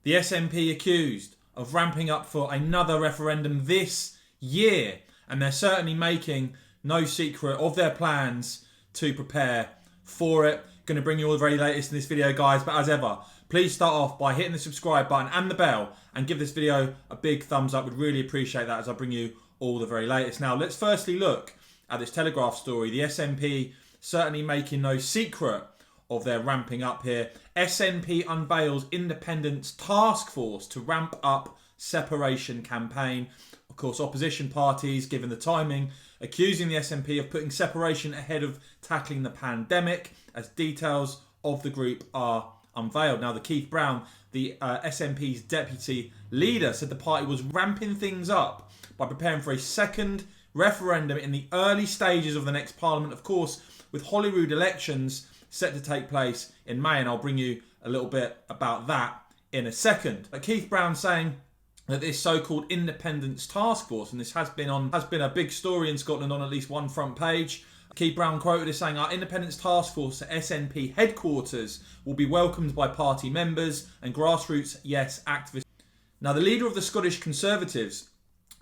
The SNP accused of ramping up for another referendum this year, and they're certainly making no secret of their plans to prepare for it. Going to bring you all the very latest in this video, guys, but as ever, please start off by hitting the subscribe button and the bell and give this video a big thumbs up. We'd really appreciate that as I bring you all the very latest. Now, let's firstly look at this Telegraph story. The SNP certainly making no secret of their ramping up here. SNP unveils independence task force to ramp up separation campaign. Of course, opposition parties, given the timing, accusing the SNP of putting separation ahead of tackling the pandemic, as details of the group are unveiled. Now, the Keith Brown, the SNP's deputy leader, said the party was ramping things up by preparing for a second referendum in the early stages of the next parliament, of course, with Holyrood elections set to take place in May, and I'll bring you a little bit about that in a second. But Keith Brown saying that this so-called independence task force, and this has been a big story in Scotland on at least one front page. Keith Brown quoted as saying, "Our independence task force at SNP headquarters will be welcomed by party members and grassroots yes activists." Now, the leader of the Scottish Conservatives,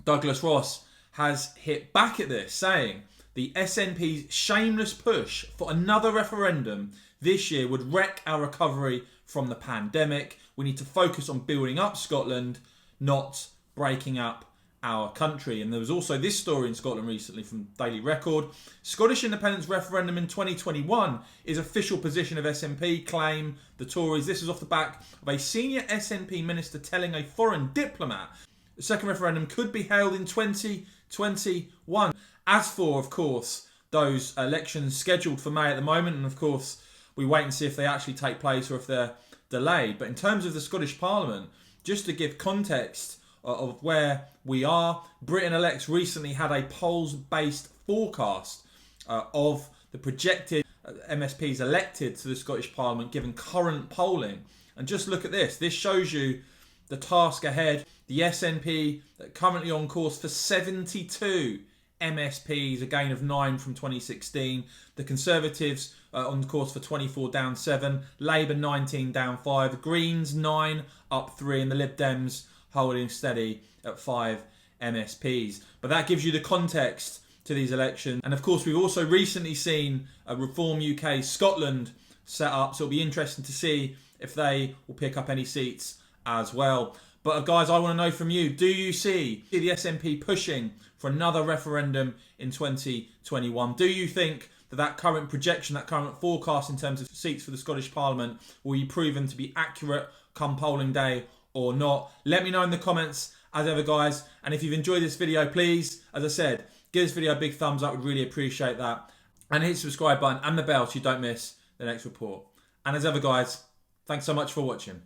Douglas Ross, has hit back at this, saying the SNP's shameless push for another referendum this year would wreck our recovery from the pandemic. We need to focus on building up Scotland, not breaking up our country. And there was also this story in Scotland recently from Daily Record. Scottish independence referendum in 2021 is official position of SNP, claim the Tories. This is off the back of a senior SNP minister telling a foreign diplomat the second referendum could be held in 2021. As for, of course, those elections scheduled for May at the moment, and of course, we wait and see if they actually take place or if they're delayed. But in terms of the Scottish Parliament, just to give context of where we are, Britain Elects recently had a polls-based forecast of the projected MSPs elected to the Scottish Parliament given current polling. And just look at this. This shows you the task ahead. The SNP currently on course for 72 MSPs, a gain of 9 from 2016. The Conservatives on course for 24, down 7. Labour 19, down 5. The Greens 9, up 3. And the Lib Dems holding steady at 5 MSPs. But that gives you the context to these elections. And of course, we've also recently seen a Reform UK Scotland set up. So it'll be interesting to see if they will pick up any seats as well. But guys, I want to know from you, do you see the SNP pushing for another referendum in 2021? Do you think that current projection, that current forecast in terms of seats for the Scottish Parliament will be proven to be accurate come polling day or not? Let me know in the comments as ever, guys. And if you've enjoyed this video, please, as I said, give this video a big thumbs up. We'd really appreciate that. And hit the subscribe button and the bell so you don't miss the next report. And as ever, guys, thanks so much for watching.